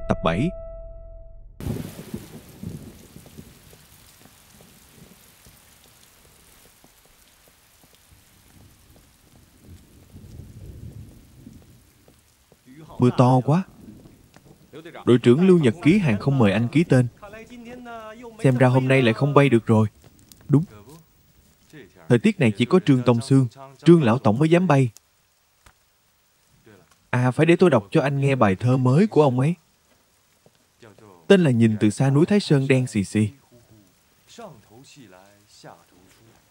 Tập 7. Mưa to quá. Đội trưởng Lưu Nhật Ký hàng không mời anh ký tên. Xem ra hôm nay lại không bay được rồi. Đúng. Thời tiết này chỉ có Trương Tông Sương, Trương Lão Tổng mới dám bay. À, phải để tôi đọc cho anh nghe bài thơ mới của ông ấy. Tên là Nhìn từ xa núi Thái Sơn đen xì xì.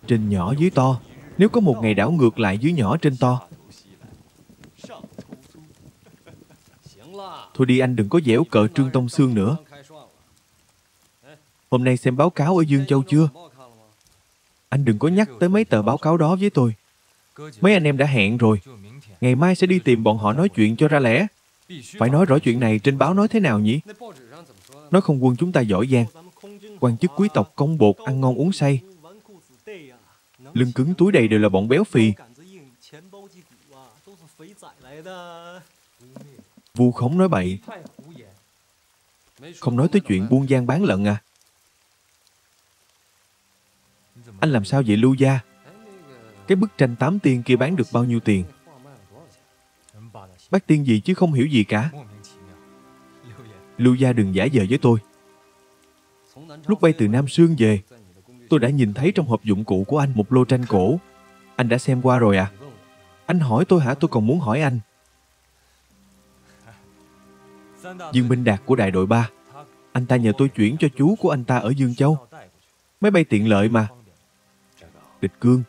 Trên nhỏ dưới to. Nếu có một ngày đảo ngược lại dưới nhỏ trên to. Thôi đi anh, đừng có giễu cợt Trương Tông Sương nữa. Hôm nay xem báo cáo ở Dương Châu chưa? Anh đừng có nhắc tới mấy tờ báo cáo đó với tôi. Mấy anh em đã hẹn rồi. Ngày mai sẽ đi tìm bọn họ nói chuyện cho ra lẽ. Phải nói rõ chuyện này, trên báo nói thế nào nhỉ? Nói không quân chúng ta giỏi giang. Quan chức quý tộc công bột, ăn ngon uống say. Lưng cứng túi đầy đều là bọn béo phì. Vu khống nói bậy. Không nói tới chuyện buôn gian bán lận à? Anh làm sao vậy Lưu gia? Cái bức tranh 8 tiên kia bán được bao nhiêu tiền? Bác tiên gì chứ không hiểu gì cả. Lưu gia đừng giả vờ với tôi. Lúc bay từ Nam Sương về, tôi đã nhìn thấy trong hộp dụng cụ của anh một lô tranh cổ. Anh đã xem qua rồi à? Anh hỏi tôi hả? Tôi còn muốn hỏi anh. Dương Minh Đạt của đại đội 3. Anh ta nhờ tôi chuyển cho chú của anh ta ở Dương Châu. Máy bay tiện lợi mà. Địch Cương,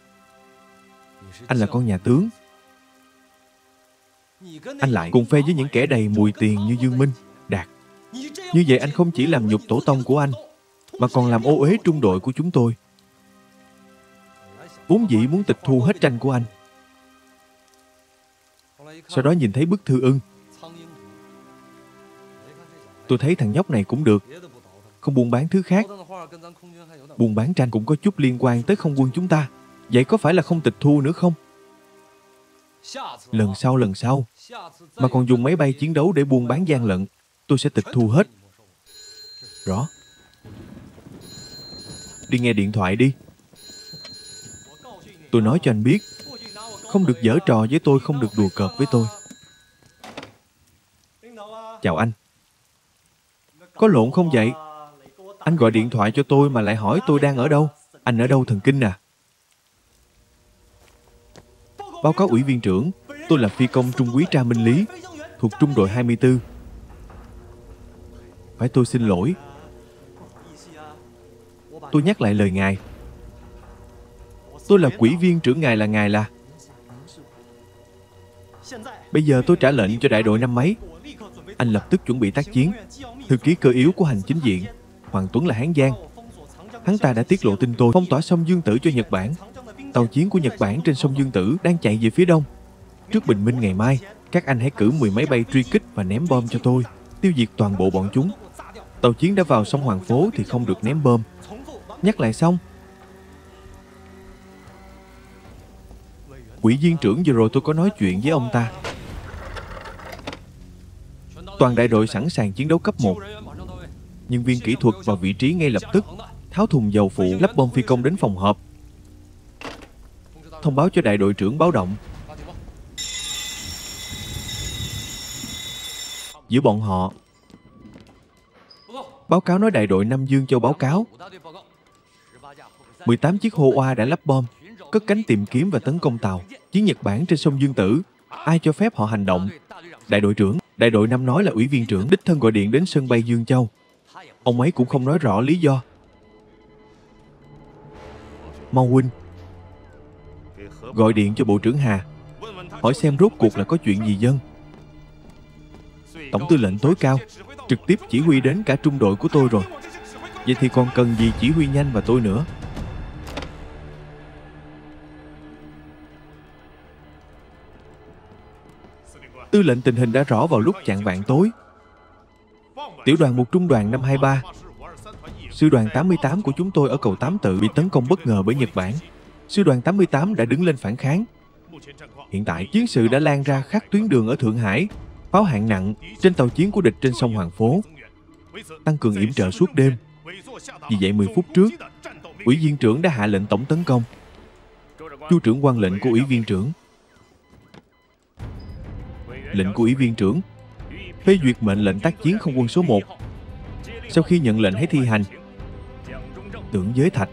anh là con nhà tướng. Anh lại cùng phe với những kẻ đầy mùi tiền như Dương Minh Đạt. Như vậy anh không chỉ làm nhục tổ tông của anh, mà còn làm ô uế trung đội của chúng tôi. Vốn dĩ muốn tịch thu hết tranh của anh. Sau đó nhìn thấy bức thư ưng. Tôi thấy thằng nhóc này cũng được. Không buôn bán thứ khác. Buôn bán tranh cũng có chút liên quan tới không quân chúng ta. Vậy có phải là không tịch thu nữa không? Lần sau mà còn dùng máy bay chiến đấu để buôn bán gian lận, tôi sẽ tịch thu hết. Rõ. Đi nghe điện thoại đi. Tôi nói cho anh biết, không được giở trò với tôi, không được đùa cợt với tôi. Chào anh. Có lộn không vậy? Anh gọi điện thoại cho tôi mà lại hỏi tôi đang ở đâu. Anh ở đâu thần kinh à? Báo cáo ủy viên trưởng, tôi là phi công trung úy Tra Minh Lý, thuộc trung đội 24. Phải tôi xin lỗi. Tôi nhắc lại lời ngài. Tôi là quỹ viên trưởng ngài là... Bây giờ tôi trả lệnh cho đại đội năm mấy. Anh lập tức chuẩn bị tác chiến. Thư ký cơ yếu của hành chính viện Hoàng Tuấn là Hán Giang. Hắn ta đã tiết lộ tin tôi phong tỏa sông Dương Tử cho Nhật Bản. Tàu chiến của Nhật Bản trên sông Dương Tử đang chạy về phía đông. Trước bình minh ngày mai, các anh hãy cử 10 máy bay truy kích và ném bom cho tôi, tiêu diệt toàn bộ bọn chúng. Tàu chiến đã vào sông Hoàng Phố thì không được ném bom. Nhắc lại xong. Ủy viên trưởng vừa rồi tôi có nói chuyện với ông ta. Toàn đại đội sẵn sàng chiến đấu cấp 1. Nhân viên kỹ thuật vào vị trí ngay lập tức, tháo thùng dầu phụ lắp bom phi công đến phòng họp. Thông báo cho đại đội trưởng báo động. Giữa bọn họ. Báo cáo nói đại đội 5 Dương Châu báo cáo 18 chiếc hô oa đã lắp bom, cất cánh tìm kiếm và tấn công tàu chiến Nhật Bản trên sông Dương Tử. Ai cho phép họ hành động? Đại đội trưởng. Đại đội 5 nói là ủy viên trưởng đích thân gọi điện đến sân bay Dương Châu. Ông ấy cũng không nói rõ lý do. Mau huynh, gọi điện cho Bộ trưởng Hà, hỏi xem rốt cuộc là có chuyện gì dân. Tổng tư lệnh tối cao trực tiếp chỉ huy đến cả trung đội của tôi rồi. Vậy thì còn cần gì chỉ huy nhanh và tôi nữa? Tư lệnh, tình hình đã rõ vào lúc chạng vạng tối. Tiểu đoàn 1 trung đoàn 523, sư đoàn 88 của chúng tôi ở cầu Tám Tự bị tấn công bất ngờ bởi Nhật Bản. Sư đoàn 88 đã đứng lên phản kháng. Hiện tại chiến sự đã lan ra khắp tuyến đường ở Thượng Hải. pháo hạng nặng trên tàu chiến của địch trên sông Hoàng Phố, tăng cường yểm trợ suốt đêm. Vì vậy 10 phút trước, Ủy viên trưởng đã hạ lệnh tổng tấn công. Chu trưởng quan lệnh của Ủy viên trưởng. Lệnh của Ủy viên trưởng phê duyệt mệnh lệnh tác chiến không quân số 1. Sau khi nhận lệnh hãy thi hành. Tưởng Giới Thạch.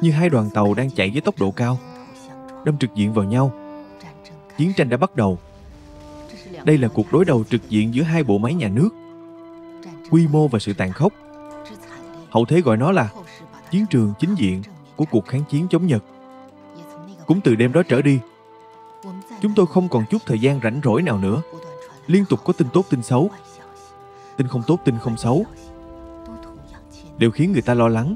Như hai đoàn tàu đang chạy với tốc độ cao, đâm trực diện vào nhau. Chiến tranh đã bắt đầu. Đây là cuộc đối đầu trực diện giữa hai bộ máy nhà nước. Quy mô và sự tàn khốc, hậu thế gọi nó là chiến trường chính diện của cuộc kháng chiến chống Nhật. Cũng từ đêm đó trở đi, chúng tôi không còn chút thời gian rảnh rỗi nào nữa. Liên tục có tin tốt tin xấu, tin không tốt tin không xấu, đều khiến người ta lo lắng.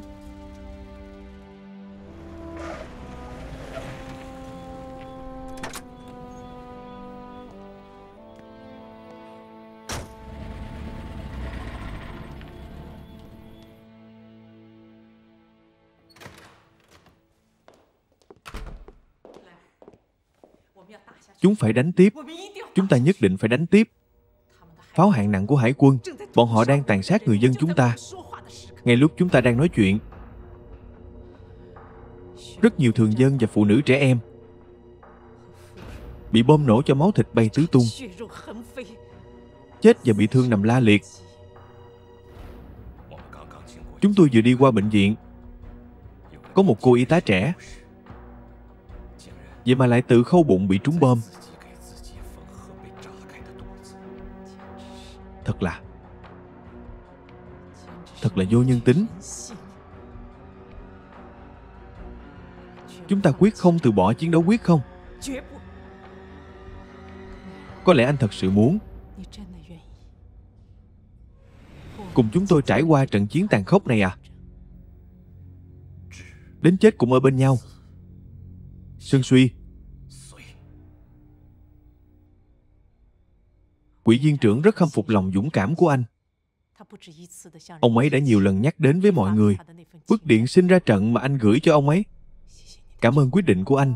Chúng phải đánh tiếp. Chúng ta nhất định phải đánh tiếp. Pháo hạng nặng của hải quân, bọn họ đang tàn sát người dân chúng ta. Ngay lúc chúng ta đang nói chuyện, rất nhiều thường dân và phụ nữ trẻ em bị bom nổ cho máu thịt bay tứ tung, chết và bị thương nằm la liệt. Chúng tôi vừa đi qua bệnh viện, có một cô y tá trẻ, vậy mà lại tự khâu bụng bị trúng bom. Thật là vô nhân tính. Chúng ta quyết không từ bỏ chiến đấu, quyết không? Có lẽ anh thật sự muốn cùng chúng tôi trải qua trận chiến tàn khốc này à? Đến chết cũng ở bên nhau. Sơn Suy. Ủy viên trưởng rất khâm phục lòng dũng cảm của anh. Ông ấy đã nhiều lần nhắc đến với mọi người bức điện xin ra trận mà anh gửi cho ông ấy. Cảm ơn quyết định của anh.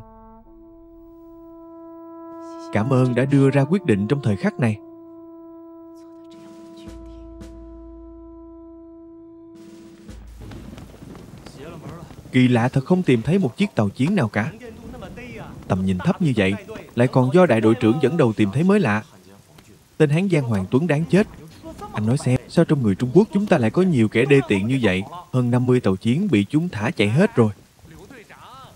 Cảm ơn đã đưa ra quyết định trong thời khắc này. Kỳ lạ thật, không tìm thấy một chiếc tàu chiến nào cả. Tầm nhìn thấp như vậy, lại còn do đại đội trưởng dẫn đầu tìm thấy mới lạ. Tên Hán Giang Hoàng Tuấn đáng chết. Anh nói xem, sao trong người Trung Quốc chúng ta lại có nhiều kẻ đê tiện như vậy? Hơn 50 tàu chiến bị chúng thả chạy hết rồi.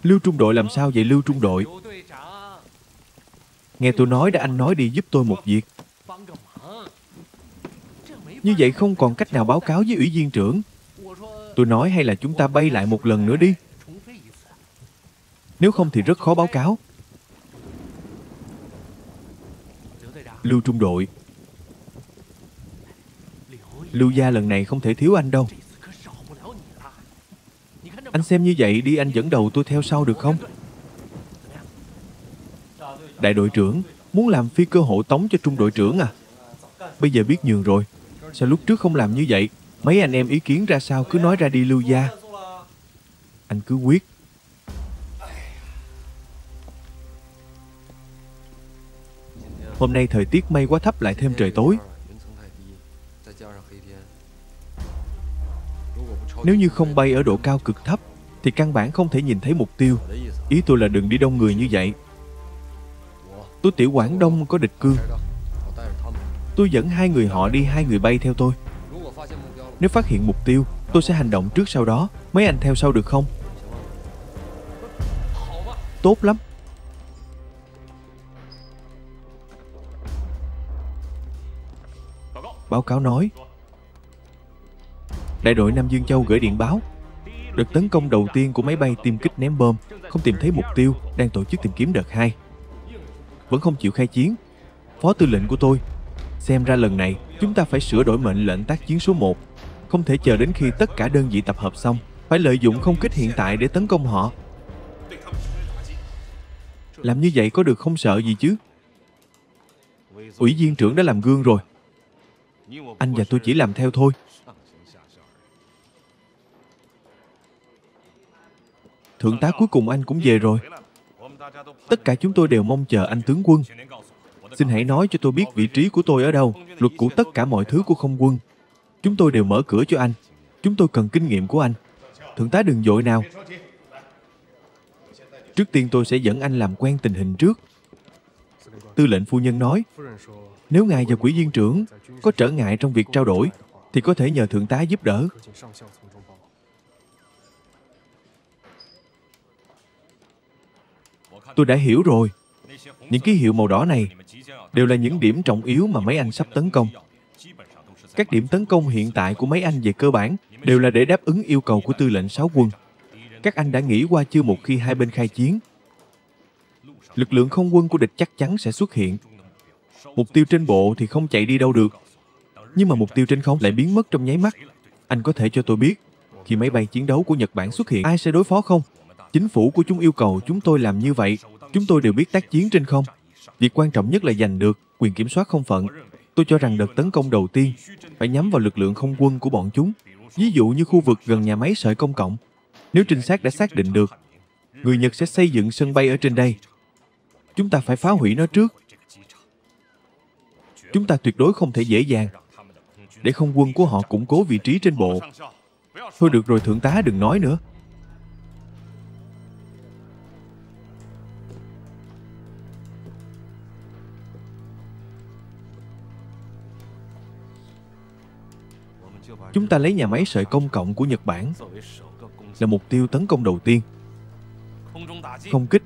Lưu Trung đội làm sao vậy Lưu Trung đội? Nghe tôi nói đã, anh nói đi giúp tôi một việc. Như vậy không còn cách nào báo cáo với ủy viên trưởng. Tôi nói hay là chúng ta bay lại một lần nữa đi. Nếu không thì rất khó báo cáo. Lưu Trung đội, Lưu gia lần này không thể thiếu anh đâu. Anh xem như vậy đi, anh dẫn đầu tôi theo sau được không? Đại đội trưởng muốn làm phi cơ hộ tống cho trung đội trưởng à? Bây giờ biết nhường rồi, sao lúc trước không làm như vậy? Mấy anh em ý kiến ra sao cứ nói ra đi Lưu gia. Anh cứ quyết. Hôm nay thời tiết mây quá thấp lại thêm trời tối. Nếu như không bay ở độ cao cực thấp thì căn bản không thể nhìn thấy mục tiêu. Ý tôi là đừng đi đông người như vậy. Tôi tiểu Quảng Đông có địch cương. Tôi dẫn 2 người họ đi, 2 người bay theo tôi. Nếu phát hiện mục tiêu, tôi sẽ hành động trước sau đó. Mấy anh theo sau được không? Tốt lắm. Báo cáo nói Đại đội Nam Dương Châu gửi điện báo. Đợt tấn công đầu tiên của máy bay tiêm kích ném bom không tìm thấy mục tiêu, đang tổ chức tìm kiếm đợt 2. Vẫn không chịu khai chiến. Phó tư lệnh của tôi, xem ra lần này chúng ta phải sửa đổi mệnh lệnh tác chiến số 1. Không thể chờ đến khi tất cả đơn vị tập hợp xong, phải lợi dụng không kích hiện tại để tấn công họ. Làm như vậy có được không sợ gì chứ? Ủy viên trưởng đã làm gương rồi. Anh và tôi chỉ làm theo thôi. Thượng tá cuối cùng anh cũng về rồi. Tất cả chúng tôi đều mong chờ anh tướng quân. Xin hãy nói cho tôi biết vị trí của tôi ở đâu, luật của tất cả mọi thứ của không quân. Chúng tôi đều mở cửa cho anh. Chúng tôi cần kinh nghiệm của anh. Thượng tá đừng vội nào. Trước tiên tôi sẽ dẫn anh làm quen tình hình trước. Tư lệnh phu nhân nói, nếu ngài và quỹ viên trưởng có trở ngại trong việc trao đổi, thì có thể nhờ thượng tá giúp đỡ. Tôi đã hiểu rồi. Những ký hiệu màu đỏ này đều là những điểm trọng yếu mà mấy anh sắp tấn công. Các điểm tấn công hiện tại của mấy anh về cơ bản đều là để đáp ứng yêu cầu của tư lệnh 6 quân. Các anh đã nghĩ qua chưa một khi hai bên khai chiến? Lực lượng không quân của địch chắc chắn sẽ xuất hiện. Mục tiêu trên bộ thì không chạy đi đâu được. Nhưng mà mục tiêu trên không lại biến mất trong nháy mắt. Anh có thể cho tôi biết, khi máy bay chiến đấu của Nhật Bản xuất hiện, ai sẽ đối phó không? Chính phủ của chúng yêu cầu chúng tôi làm như vậy. Chúng tôi đều biết tác chiến trên không. Việc quan trọng nhất là giành được quyền kiểm soát không phận. Tôi cho rằng đợt tấn công đầu tiên phải nhắm vào lực lượng không quân của bọn chúng. Ví dụ như khu vực gần nhà máy sợi công cộng. Nếu trinh sát đã xác định được người Nhật sẽ xây dựng sân bay ở trên đây, chúng ta phải phá hủy nó trước. Chúng ta tuyệt đối không thể dễ dàng để không quân của họ củng cố vị trí trên bộ. Thôi được rồi, thượng tá đừng nói nữa. Chúng ta lấy nhà máy sợi công cộng của Nhật Bản là mục tiêu tấn công đầu tiên. Không kích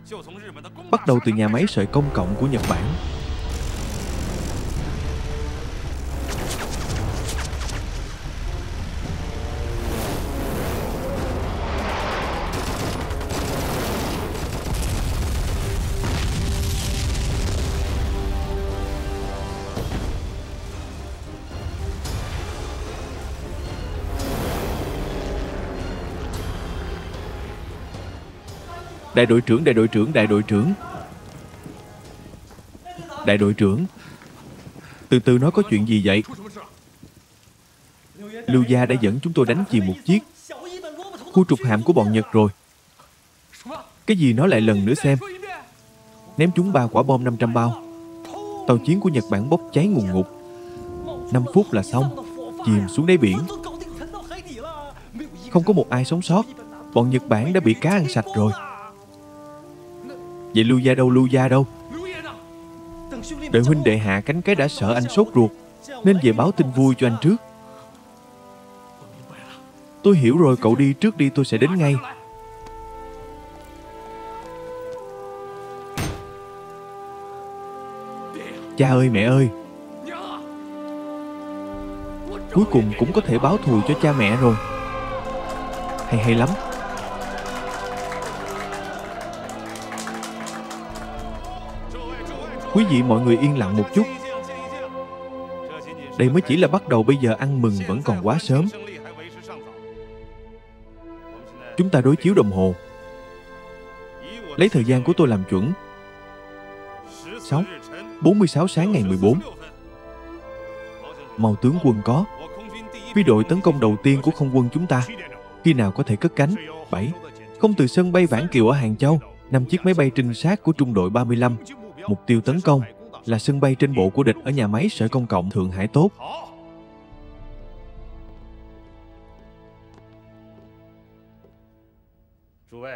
bắt đầu từ nhà máy sợi công cộng của Nhật Bản. Đại đội trưởng, đại đội trưởng, đại đội trưởng. Đại đội trưởng, từ từ nói có chuyện gì vậy? Lưu Gia đã dẫn chúng tôi đánh chìm một chiếc khu trục hạm của bọn Nhật rồi. Cái gì nói lại lần nữa xem. Ném chúng 3 quả bom 500 bao. Tàu chiến của Nhật Bản bốc cháy ngùn ngụt. 5 phút là xong, chìm xuống đáy biển. Không có một ai sống sót. Bọn Nhật Bản đã bị cá ăn sạch rồi. Vậy Lưu Gia đâu, Lưu Gia đâu? Đợi huynh đệ hạ cánh cái đã sợ anh sốt ruột, nên về báo tin vui cho anh trước. Tôi hiểu rồi, cậu đi trước đi, tôi sẽ đến ngay. Cha ơi, mẹ ơi, cuối cùng cũng có thể báo thù cho cha mẹ rồi. Hay lắm. Quý vị mọi người yên lặng một chút. Đây mới chỉ là bắt đầu, bây giờ ăn mừng vẫn còn quá sớm. Chúng ta đối chiếu đồng hồ. Lấy thời gian của tôi làm chuẩn. 46 sáng ngày 14. Màu tướng quân có. Phi đội tấn công đầu tiên của không quân chúng ta khi nào có thể cất cánh? 7. Không từ sân bay Vãn Kiều ở Hàng Châu. 5 chiếc máy bay trinh sát của trung đội 35. Mục tiêu tấn công là sân bay trên bộ của địch ở nhà máy sợi công cộng Thượng Hải. Tốt.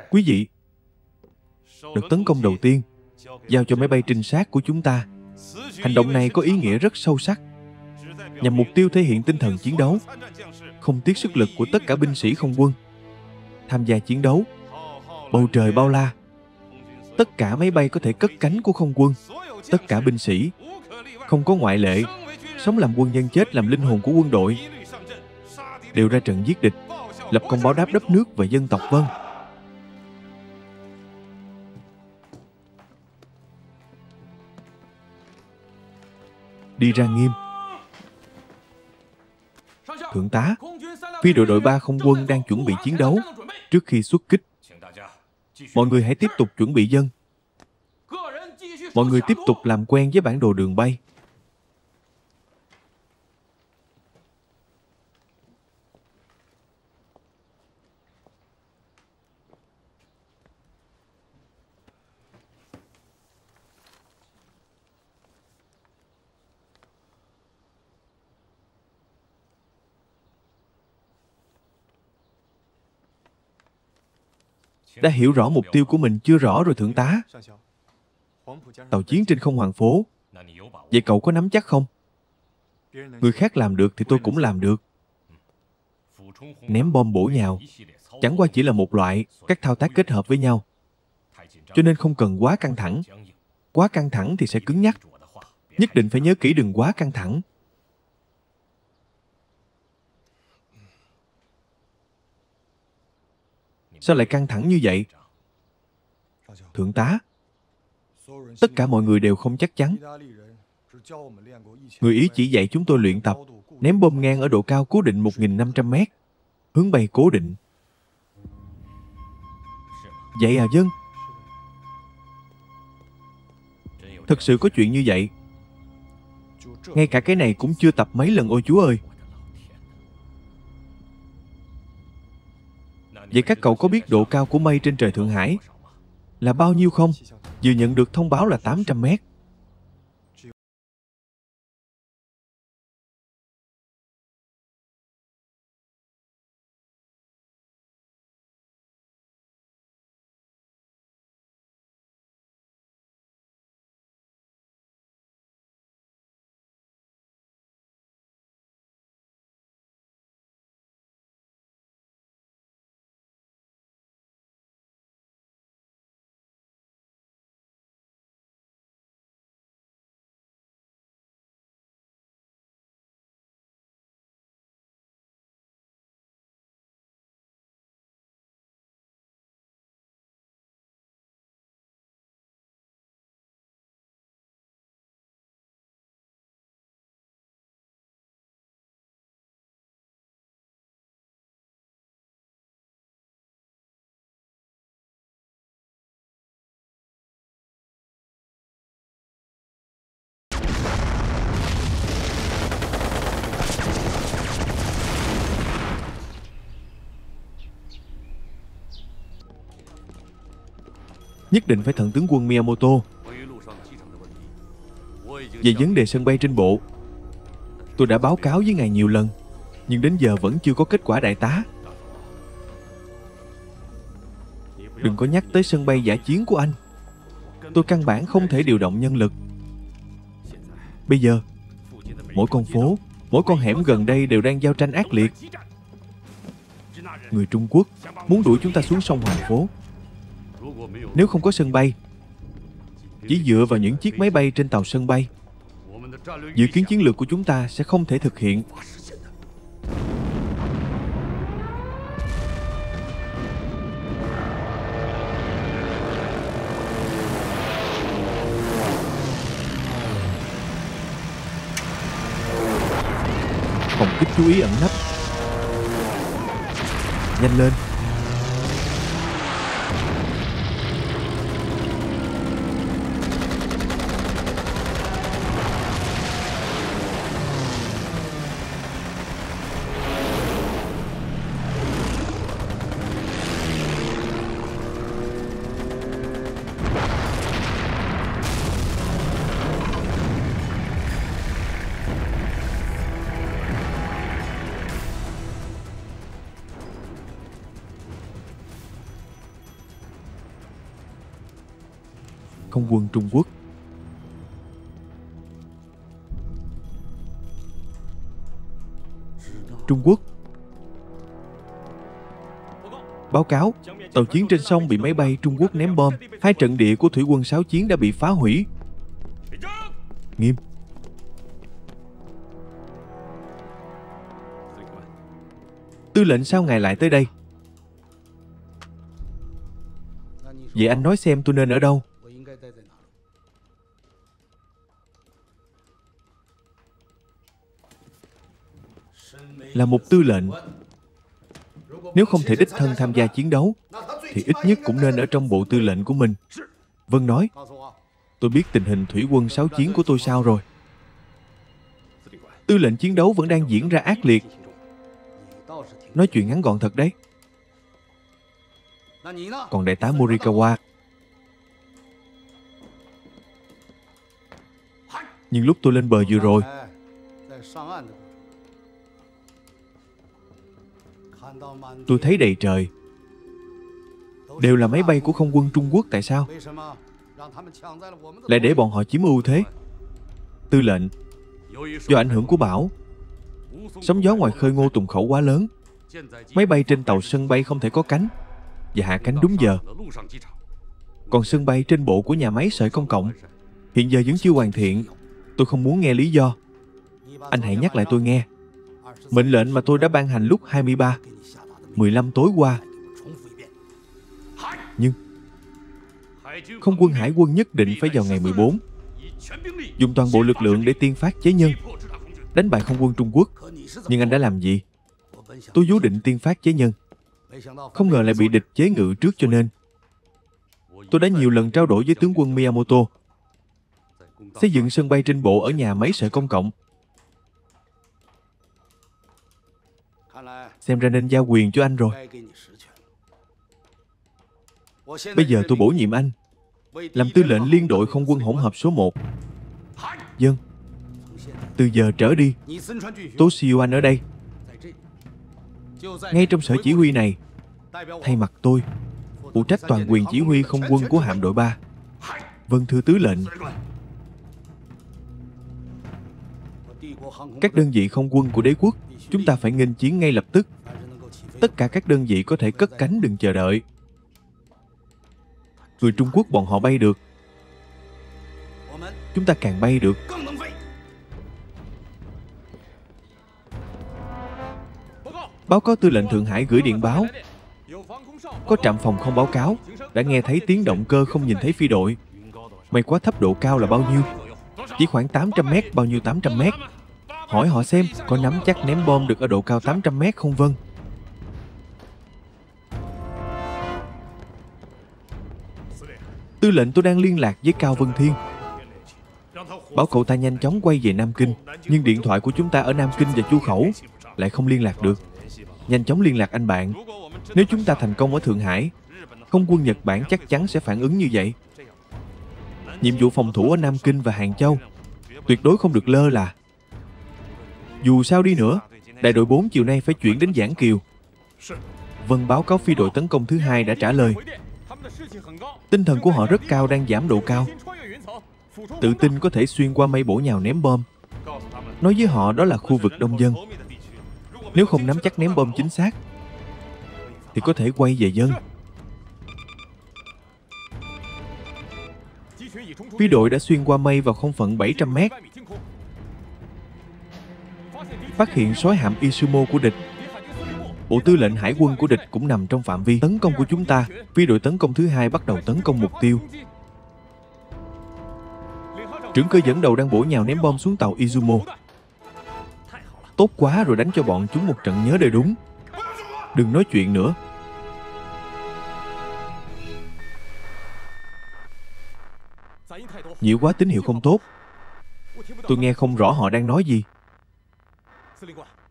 Quý vị, đợt tấn công đầu tiên giao cho máy bay trinh sát của chúng ta. Hành động này có ý nghĩa rất sâu sắc, nhằm mục tiêu thể hiện tinh thần chiến đấu, không tiếc sức lực của tất cả binh sĩ không quân tham gia chiến đấu. Bầu trời bao la, tất cả máy bay có thể cất cánh của không quân, tất cả binh sĩ, không có ngoại lệ, sống làm quân nhân chết làm linh hồn của quân đội. đều ra trận giết địch, lập công báo đáp đất nước và dân tộc. Vâng. Đi ra Nghiêm. Thượng tá, phi đội đội 3 không quân đang chuẩn bị chiến đấu. Trước khi xuất kích, mọi người hãy tiếp tục chuẩn bị dân. Mọi người tiếp tục làm quen với bản đồ đường bay. Đã hiểu rõ mục tiêu của mình chưa rõ rồi thượng tá. Tàu chiến trên không Hoàng Phố. Vậy cậu có nắm chắc không? Người khác làm được thì tôi cũng làm được. Ném bom bổ nhào chẳng qua chỉ là một loại các thao tác kết hợp với nhau, cho nên không cần quá căng thẳng. Quá căng thẳng thì sẽ cứng nhắc. Nhất định phải nhớ kỹ đừng quá căng thẳng. Sao lại căng thẳng như vậy? Thượng tá, tất cả mọi người đều không chắc chắn. Người Ý chỉ dạy chúng tôi luyện tập ném bom ngang ở độ cao cố định 1.500 mét, hướng bay cố định. Vậy à? Dân. Thực sự có chuyện như vậy? Ngay cả cái này cũng chưa tập mấy lần, ôi Chúa ơi. Vậy các cậu có biết độ cao của mây trên trời Thượng Hải là bao nhiêu không? Vừa nhận được thông báo là 800 mét. Nhất định phải thận tướng quân Miyamoto. Về vấn đề sân bay trên bộ, tôi đã báo cáo với ngài nhiều lần, nhưng đến giờ vẫn chưa có kết quả, đại tá. Đừng có nhắc tới sân bay dã chiến của anh. Tôi căn bản không thể điều động nhân lực. Bây giờ, mỗi con phố, mỗi con hẻm gần đây đều đang giao tranh ác liệt. Người Trung Quốc muốn đuổi chúng ta xuống sông Hoàng Phố. Nếu không có sân bay, chỉ dựa vào những chiếc máy bay trên tàu sân bay, dự kiến chiến lược của chúng ta sẽ không thể thực hiện. Phòng kích chú ý ẩn nấp. Nhanh lên. Không quân Trung Quốc. Trung Quốc. Báo cáo, tàu chiến trên sông bị máy bay Trung Quốc ném bom. 2 trận địa của thủy quân Sáo Chiến đã bị phá hủy. Nghiêm. Tư lệnh, sao ngài lại tới đây? Vậy anh nói xem tôi nên ở đâu? Là một tư lệnh, nếu không thể đích thân tham gia chiến đấu thì ít nhất cũng nên ở trong bộ tư lệnh của mình. Vân nói. Tôi biết tình hình thủy quân sáu chiến của tôi sao rồi. Tư lệnh chiến đấu vẫn đang diễn ra ác liệt. Nói chuyện ngắn gọn thật đấy. Còn đại tá Morikawa, nhưng lúc tôi lên bờ vừa rồi, tôi thấy đầy trời đều là máy bay của không quân Trung Quốc. Tại sao lại để bọn họ chiếm ưu thế? Tư lệnh, do ảnh hưởng của bão, sóng gió ngoài khơi Ngô Tùng Khẩu quá lớn. Máy bay trên tàu sân bay không thể có cánh và hạ cánh đúng giờ. Còn sân bay trên bộ của nhà máy sợi công cộng hiện giờ vẫn chưa hoàn thiện. Tôi không muốn nghe lý do. Anh hãy nhắc lại tôi nghe. Mệnh lệnh mà tôi đã ban hành lúc 23:15 tối qua. Nhưng không quân Hải quân nhất định phải vào ngày 14 dùng toàn bộ lực lượng để tiên phát chế nhân, đánh bại không quân Trung Quốc. Nhưng anh đã làm gì? Tôi vốn định tiên phát chế nhân, không ngờ lại bị địch chế ngự trước, cho nên tôi đã nhiều lần trao đổi với tướng quân Miyamoto xây dựng sân bay trên bộ ở nhà máy sợi công cộng. Xem ra nên giao quyền cho anh rồi. Bây giờ tôi bổ nhiệm anh làm tư lệnh liên đội không quân hỗn hợp số 1. Vâng. Từ giờ trở đi, Tố Siêu Anh ở đây, ngay trong sở chỉ huy này, thay mặt tôi phụ trách toàn quyền chỉ huy không quân của hạm đội 3. Vâng, thưa tứ lệnh. Các đơn vị không quân của đế quốc, chúng ta phải nghênh chiến ngay lập tức. Tất cả các đơn vị có thể cất cánh, đừng chờ đợi. Người Trung Quốc bọn họ bay được, chúng ta càng bay được. Báo cáo tư lệnh Thượng Hải gửi điện báo. Có trạm phòng không báo cáo đã nghe thấy tiếng động cơ, không nhìn thấy phi đội. May quá, thấp độ cao là bao nhiêu? Chỉ khoảng 800 mét. Bao nhiêu 800 mét? Hỏi họ xem có nắm chắc ném bom được ở độ cao 800 mét không? Vâng. Tư lệnh, tôi đang liên lạc với Cao Vân Thiên, bảo cậu ta nhanh chóng quay về Nam Kinh. Nhưng điện thoại của chúng ta ở Nam Kinh và Chu Khẩu lại không liên lạc được. Nhanh chóng liên lạc anh bạn. Nếu chúng ta thành công ở Thượng Hải, không quân Nhật Bản chắc chắn sẽ phản ứng như vậy. Nhiệm vụ phòng thủ ở Nam Kinh và Hàng Châu tuyệt đối không được lơ là. Dù sao đi nữa, đại đội 4 chiều nay phải chuyển đến Giảng Kiều. Vân, báo cáo phi đội tấn công thứ 2 đã trả lời. Tinh thần của họ rất cao, đang giảm độ cao, tự tin có thể xuyên qua mây bổ nhào ném bom. Nói với họ đó là khu vực đông dân. Nếu không nắm chắc ném bom chính xác thì có thể quay về dân. Phi đội đã xuyên qua mây vào không phận 700 mét, phát hiện soái hạm Izumo của địch. Bộ tư lệnh hải quân của địch cũng nằm trong phạm vi tấn công của chúng ta. Phi đội tấn công thứ 2 bắt đầu tấn công mục tiêu. Trưởng cơ dẫn đầu đang bổ nhào ném bom xuống tàu Izumo. Tốt quá rồi, đánh cho bọn chúng một trận nhớ đời đúng. Đừng nói chuyện nữa. Nhiều quá, tín hiệu không tốt. Tôi nghe không rõ họ đang nói gì.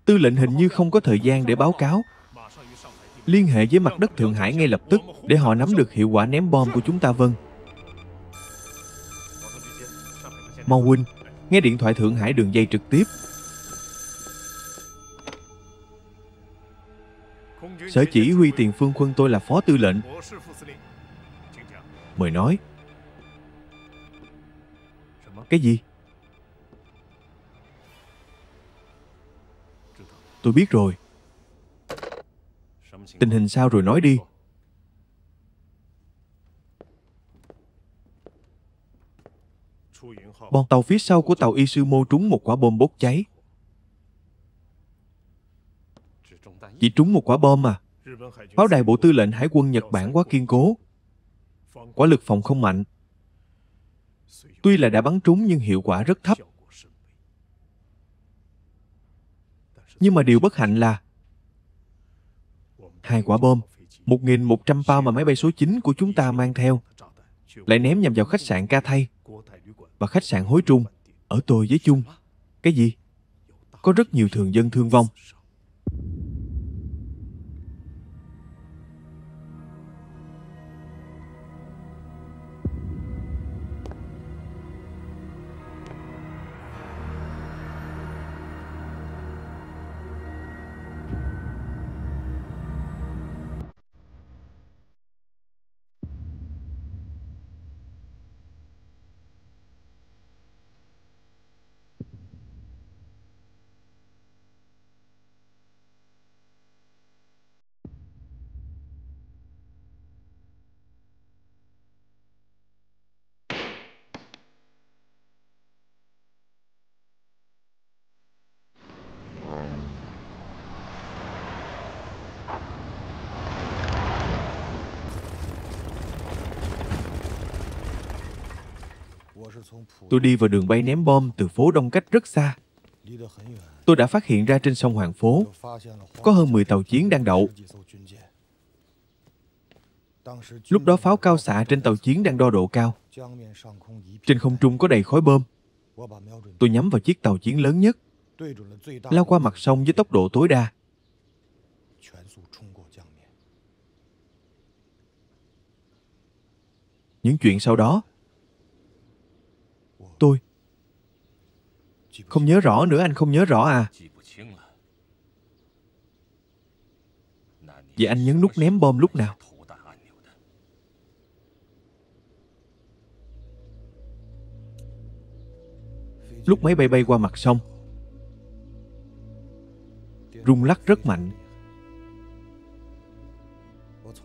Tư lệnh, hình như không có thời gian để báo cáo. Liên hệ với mặt đất Thượng Hải ngay lập tức để họ nắm được hiệu quả ném bom của chúng ta. Vâng. Mau huynh, nghe điện thoại Thượng Hải đường dây trực tiếp. Sở chỉ huy Tiền Phương Quân, tôi là phó tư lệnh. Mời nói. Cái gì? Tôi biết rồi. Tình hình sao rồi nói đi. Bong tàu phía sau của tàu Izumo trúng một quả bom bốc cháy. Chỉ trúng một quả bom mà. Pháo đài Bộ Tư lệnh Hải quân Nhật Bản quá kiên cố, quả lực phòng không mạnh. Tuy là đã bắn trúng nhưng hiệu quả rất thấp. Nhưng mà điều bất hạnh là 2 quả bom 1.100 pound mà máy bay số 9 của chúng ta mang theo lại ném nhằm vào khách sạn Ca Thay và khách sạn Hối Trung ở tôi với Chung. Cái gì? Có rất nhiều thường dân thương vong. Tôi đi vào đường bay ném bom từ phố Đông cách rất xa. Tôi đã phát hiện ra trên sông Hoàng Phố có hơn 10 tàu chiến đang đậu. Lúc đó pháo cao xạ trên tàu chiến đang đo độ cao. Trên không trung có đầy khói bom. Tôi nhắm vào chiếc tàu chiến lớn nhất, lao qua mặt sông với tốc độ tối đa. Những chuyện sau đó tôi không nhớ rõ nữa. Anh không nhớ rõ à? Vậy anh nhấn nút ném bom lúc nào? Lúc máy bay bay qua mặt sông, rung lắc rất mạnh.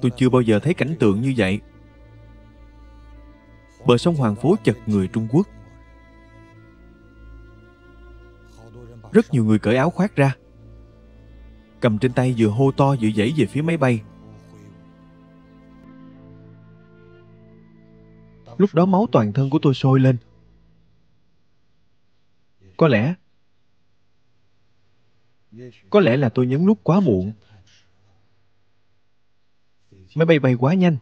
Tôi chưa bao giờ thấy cảnh tượng như vậy. Bờ sông Hoàng Phố chật người Trung Quốc. Rất nhiều người cởi áo khoác ra, cầm trên tay vừa hô to vừa giãy về phía máy bay. Lúc đó máu toàn thân của tôi sôi lên. Có lẽ là tôi nhấn nút quá muộn. Máy bay bay quá nhanh.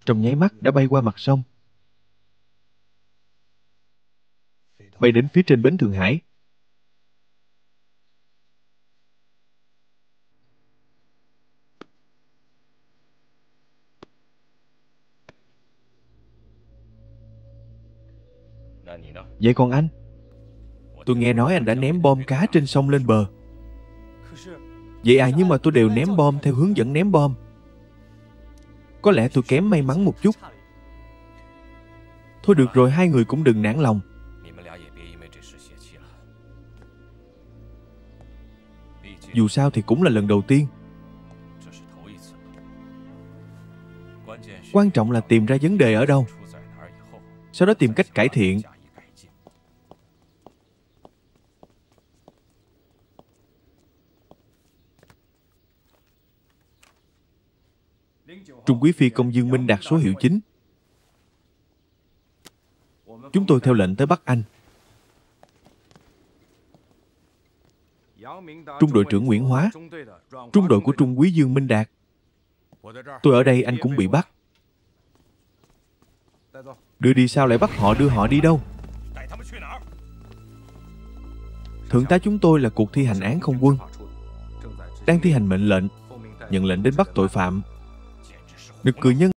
Trong nháy mắt đã bay qua mặt sông, bay đến phía trên bến Thượng Hải. Vậy còn anh? Tôi nghe nói anh đã ném bom cá trên sông lên bờ. Vậy à, nhưng mà tôi đều ném bom theo hướng dẫn ném bom. Có lẽ tôi kém may mắn một chút. Thôi được rồi, hai người cũng đừng nản lòng. Dù sao thì cũng là lần đầu tiên. Quan trọng là tìm ra vấn đề ở đâu, sau đó tìm cách cải thiện. Trung úy phi công Dương Minh Đạt số hiệu 9. Chúng tôi theo lệnh tới bắt anh. Trung đội trưởng Nguyễn Hóa, trung đội của Trung úy Dương Minh Đạt. Tôi ở đây, anh cũng bị bắt. Đưa đi sao lại bắt họ? Đưa họ đi đâu? Thượng tá chúng tôi là Cục Thi hành án không quân, đang thi hành mệnh lệnh, nhận lệnh đến bắt tội phạm. Nực cười nhân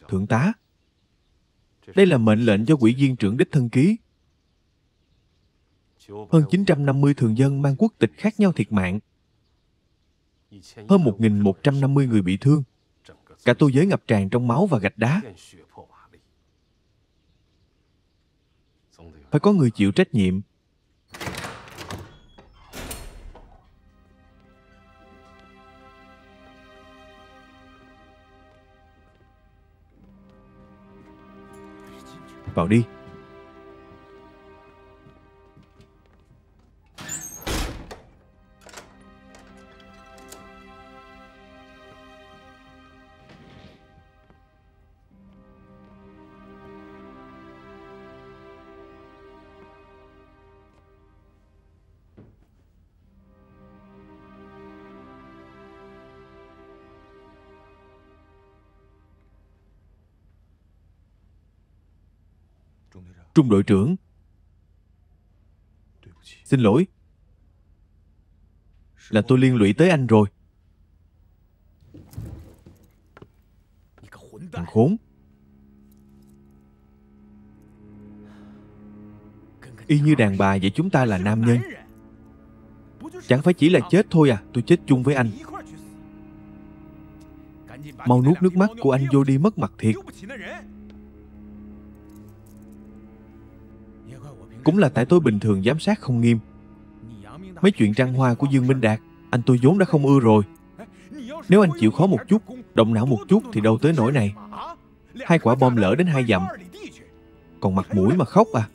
Thượng tá, đây là mệnh lệnh do quỹ viên trưởng đích thân ký. Hơn 950 thường dân mang quốc tịch khác nhau thiệt mạng. Hơn 1.150 người bị thương. Cả Tô Giới ngập tràn trong máu và gạch đá. Phải có người chịu trách nhiệm. Vào đi. Trung đội trưởng, xin lỗi. Là tôi liên lụy tới anh rồi. Thằng khốn. Y như đàn bà vậy, chúng ta là nam nhân. Chẳng phải chỉ là chết thôi à? Tôi chết chung với anh. Mau nuốt nước mắt của anh vô đi, mất mặt thiệt. Cũng là tại tôi bình thường giám sát không nghiêm. Mấy chuyện trăng hoa của Dương Minh Đạt, anh tôi vốn đã không ưa rồi. Nếu anh chịu khó một chút, động não một chút thì đâu tới nỗi này. 2 quả bom lỡ đến 2 dặm. Còn mặt mũi mà khóc à?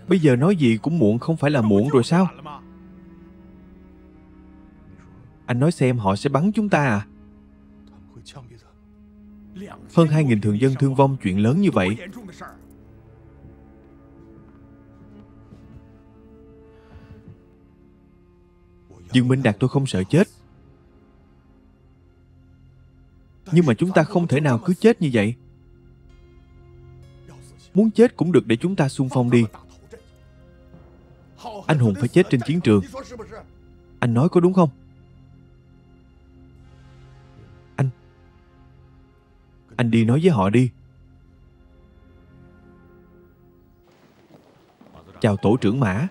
Bây giờ nói gì cũng muộn, không phải là muộn rồi sao? Anh nói xem, họ sẽ bắn chúng ta à? Hơn 2.000 thường dân thương vong, chuyện lớn như vậy. Dương Minh Đạt, tôi không sợ chết. Nhưng mà chúng ta không thể nào cứ chết như vậy. Muốn chết cũng được, để chúng ta xung phong đi. Anh hùng phải chết trên chiến trường. Anh nói có đúng không? Anh đi nói với họ đi. Chào tổ trưởng Mã.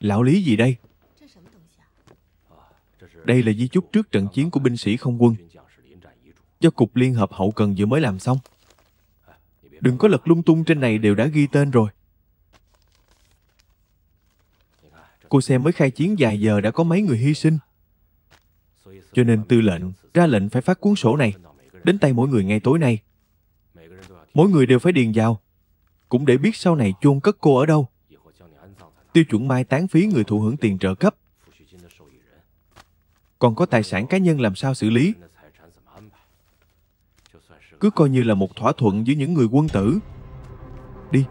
Lão Lý gì đây? Đây là di chúc trước trận chiến của binh sĩ không quân, do Cục Liên hợp Hậu cần vừa mới làm xong. Đừng có lật lung tung, trên này đều đã ghi tên rồi. Cô xem mới khai chiến vài giờ đã có mấy người hy sinh. Cho nên tư lệnh ra lệnh phải phát cuốn sổ này đến tay mỗi người ngay tối nay. Mỗi người đều phải điền vào, cũng để biết sau này chôn cất cô ở đâu. Tiêu chuẩn mai táng phí người thụ hưởng tiền trợ cấp. Còn có tài sản cá nhân làm sao xử lý. Cứ coi như là một thỏa thuận giữa những người quân tử. Đi.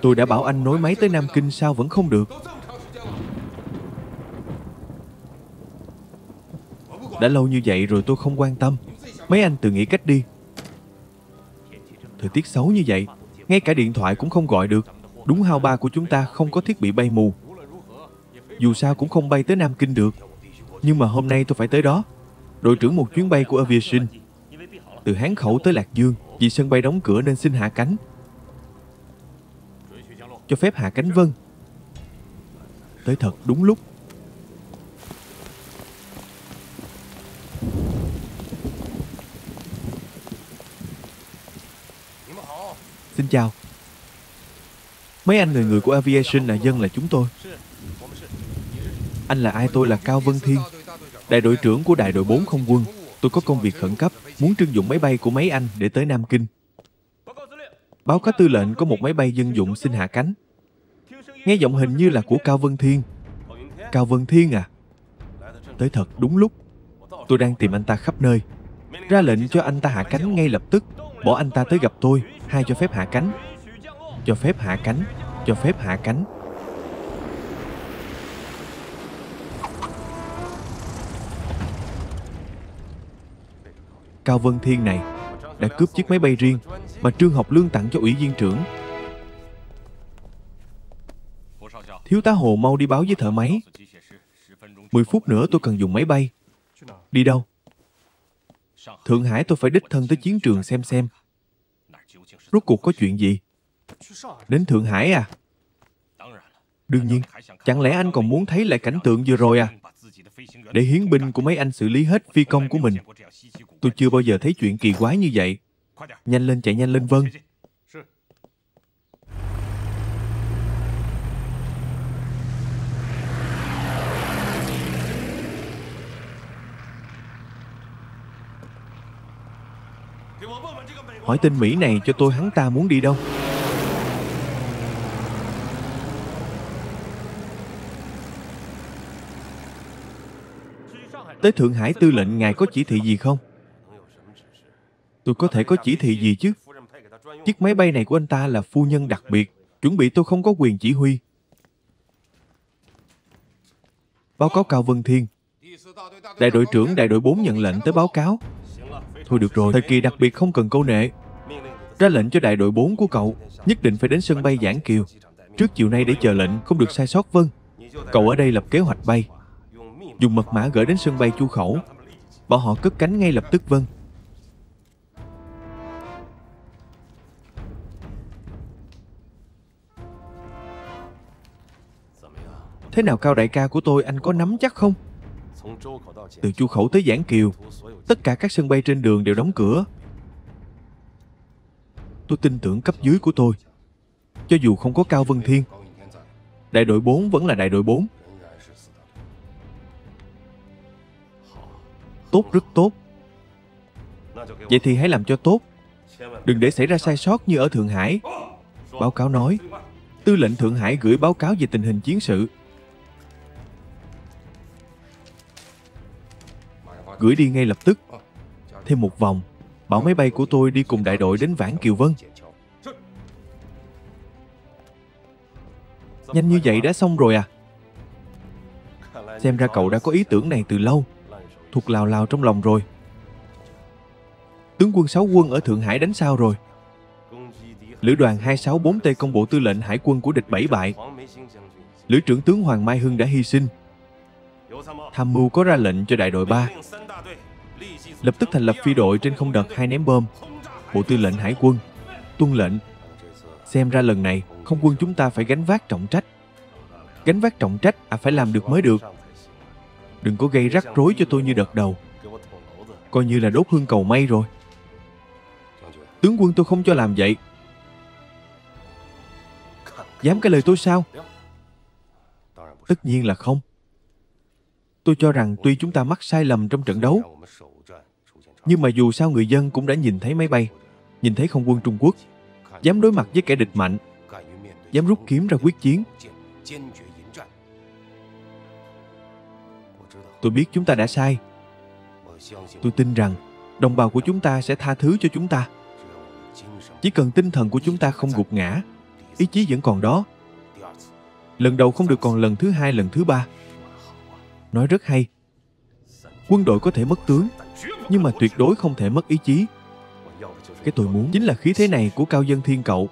Tôi đã bảo anh nối máy tới Nam Kinh, sao vẫn không được? Đã lâu như vậy rồi tôi không quan tâm. Mấy anh tự nghĩ cách đi. Thời tiết xấu như vậy, ngay cả điện thoại cũng không gọi được. Đúng hao ba của chúng ta không có thiết bị bay mù. Dù sao cũng không bay tới Nam Kinh được. Nhưng mà hôm nay tôi phải tới đó. Đội trưởng một chuyến bay của Aviation từ Hán Khẩu tới Lạc Dương, vì sân bay đóng cửa nên xin hạ cánh. Cho phép hạ cánh, vâng. Tới thật đúng lúc. Xin chào. Mấy anh người của Aviation là dân là chúng tôi. Anh là ai? Tôi là Cao Vân Thiên, đại đội trưởng của đại đội 4 không quân. Tôi có công việc khẩn cấp, muốn trưng dụng máy bay của mấy anh để tới Nam Kinh. Báo cáo tư lệnh, có một máy bay dân dụng xin hạ cánh. Nghe giọng hình như là của Cao Vân Thiên. Cao Vân Thiên à? Tới thật đúng lúc. Tôi đang tìm anh ta khắp nơi. Ra lệnh cho anh ta hạ cánh ngay lập tức. Bỏ anh ta tới gặp tôi. 2 cho phép hạ cánh. Cho phép hạ cánh. Cho phép hạ cánh. Cao Vân Thiên này đã cướp chiếc máy bay riêng mà Trương Học Lương tặng cho ủy viên trưởng. Thiếu tá Hồ mau đi báo với thợ máy. 10 phút nữa tôi cần dùng máy bay. Đi đâu? Thượng Hải tôi phải đích thân tới chiến trường xem. Rốt cuộc có chuyện gì? Đến Thượng Hải à? Đương nhiên. Chẳng lẽ anh còn muốn thấy lại cảnh tượng vừa rồi à? Để hiến binh của mấy anh xử lý hết phi công của mình. Tôi chưa bao giờ thấy chuyện kỳ quái như vậy. Nhanh lên, chạy nhanh lên. Vâng. Hỏi tên Mỹ này cho tôi hắn ta muốn đi đâu. Tới Thượng Hải tư lệnh ngài có chỉ thị gì không? Tôi có thể có chỉ thị gì chứ? Chiếc máy bay này của anh ta là phu nhân đặc biệt, chuẩn bị tôi không có quyền chỉ huy. Báo cáo Cao Vân Thiên. Đại đội trưởng đại đội 4 nhận lệnh tới báo cáo. Thôi được rồi, thời kỳ đặc biệt không cần câu nệ. Ra lệnh cho đại đội 4 của cậu nhất định phải đến sân bay Giảng Kiều trước chiều nay để chờ lệnh, không được sai sót. Vâng. Cậu ở đây lập kế hoạch bay, dùng mật mã gửi đến sân bay Chu Khẩu, bảo họ cất cánh ngay lập tức. Vâng. Thế nào Cao đại ca của tôi, anh có nắm chắc không? Từ Chu Khẩu tới Giảng Kiều, tất cả các sân bay trên đường đều đóng cửa. Tôi tin tưởng cấp dưới của tôi. Cho dù không có Cao Vân Thiên, đại đội 4 vẫn là đại đội 4. Tốt, rất tốt. Vậy thì hãy làm cho tốt, đừng để xảy ra sai sót như ở Thượng Hải. Báo cáo nói, tư lệnh Thượng Hải gửi báo cáo về tình hình chiến sự. Gửi đi ngay lập tức. Thêm một vòng, bảo máy bay của tôi đi cùng đại đội đến Vãn Kiều. Vân. Nhanh như vậy đã xong rồi à? Xem ra cậu đã có ý tưởng này từ lâu, thuộc lào lào trong lòng rồi. Tướng quân 6 quân ở Thượng Hải đánh sao rồi? Lữ đoàn 264T công bộ tư lệnh hải quân của địch 7 bại. Lữ trưởng tướng Hoàng Mai Hưng đã hy sinh. Tham mưu có ra lệnh cho đại đội 3 lập tức thành lập phi đội trên không đợt 2 ném bom. Bộ tư lệnh hải quân tuân lệnh. Xem ra lần này không quân chúng ta phải gánh vác trọng trách. Gánh vác trọng trách phải làm được mới được. Đừng có gây rắc rối cho tôi như đợt đầu, coi như là đốt hương cầu may rồi. Tướng quân, tôi không cho làm vậy. Dám cái lời tôi sao? Tất nhiên là không. Tôi cho rằng tuy chúng ta mắc sai lầm trong trận đấu, nhưng mà dù sao người dân cũng đã nhìn thấy máy bay, nhìn thấy không quân Trung Quốc dám đối mặt với kẻ địch mạnh, dám rút kiếm ra quyết chiến. Tôi biết chúng ta đã sai. Tôi tin rằng đồng bào của chúng ta sẽ tha thứ cho chúng ta. Chỉ cần tinh thần của chúng ta không gục ngã, ý chí vẫn còn đó. Lần đầu không được, còn lần thứ hai, lần thứ ba. Nói rất hay. Quân đội có thể mất tướng, nhưng mà tuyệt đối không thể mất ý chí. Cái tôi muốn chính là khí thế này của Cao Vân Thiên cậu.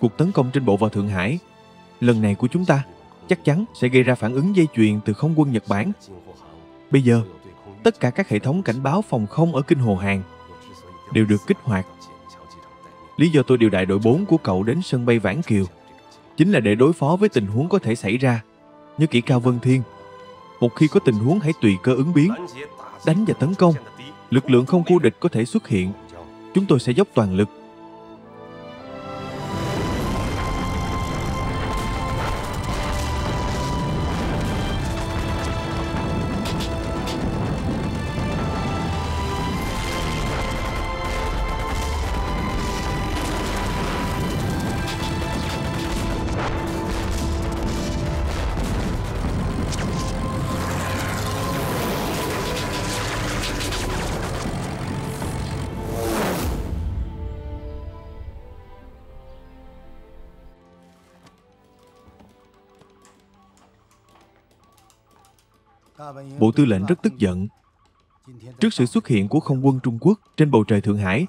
Cuộc tấn công trên bộ vào Thượng Hải lần này của chúng ta chắc chắn sẽ gây ra phản ứng dây chuyền từ không quân Nhật Bản. Bây giờ, tất cả các hệ thống cảnh báo phòng không ở kinh Hồ Hàn đều được kích hoạt. Lý do tôi điều đại đội 4 của cậu đến sân bay Vãn Kiều chính là để đối phó với tình huống có thể xảy ra. Nhớ kỹ Cao Vân Thiên, một khi có tình huống hãy tùy cơ ứng biến, đánh và tấn công. Lực lượng không của địch có thể xuất hiện, chúng tôi sẽ dốc toàn lực. Bộ tư lệnh rất tức giận. Trước sự xuất hiện của không quân Trung Quốc trên bầu trời Thượng Hải,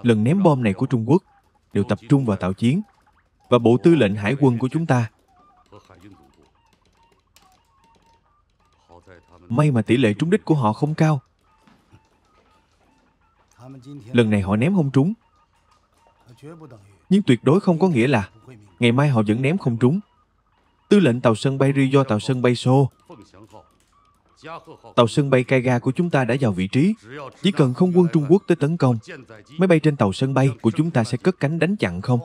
lần ném bom này của Trung Quốc đều tập trung vào tạo chiến và Bộ Tư lệnh Hải quân của chúng ta. May mà tỷ lệ trúng đích của họ không cao. Lần này họ ném không trúng, nhưng tuyệt đối không có nghĩa là ngày mai họ vẫn ném không trúng. Tư lệnh tàu sân bay Rio, tàu sân bay Sô, tàu sân bay Kaiga của chúng ta đã vào vị trí. Chỉ cần không quân Trung Quốc tới tấn công, máy bay trên tàu sân bay của chúng ta sẽ cất cánh đánh chặn không.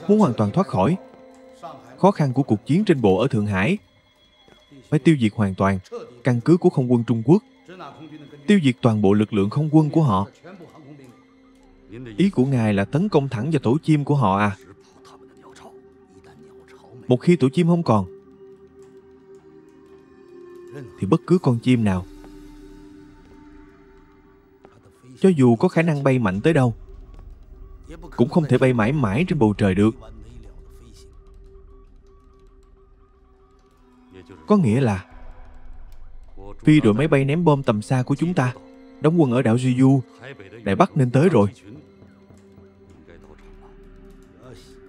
Muốn hoàn toàn thoát khỏi khó khăn của cuộc chiến trên bộ ở Thượng Hải, phải tiêu diệt hoàn toàn căn cứ của không quân Trung Quốc, tiêu diệt toàn bộ lực lượng không quân của họ. Ý của ngài là tấn công thẳng vào tổ chim của họ à? Một khi tổ chim không còn, thì bất cứ con chim nào, cho dù có khả năng bay mạnh tới đâu, cũng không thể bay mãi mãi trên bầu trời được. Có nghĩa là phi đội máy bay ném bom tầm xa của chúng ta đóng quân ở đảo Jeju, Đài Bắc nên tới rồi.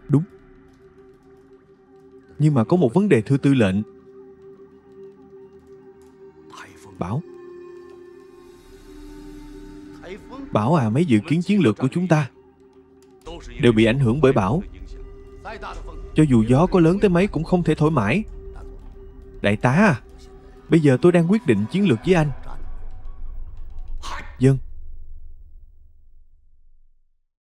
Đúng. Nhưng mà có một vấn đề, thưa tư lệnh. Bão à, mấy dự kiến chiến lược của chúng ta đều bị ảnh hưởng bởi bão. Cho dù gió có lớn tới mấy cũng không thể thổi mãi. Đại tá à, bây giờ tôi đang quyết định chiến lược với anh.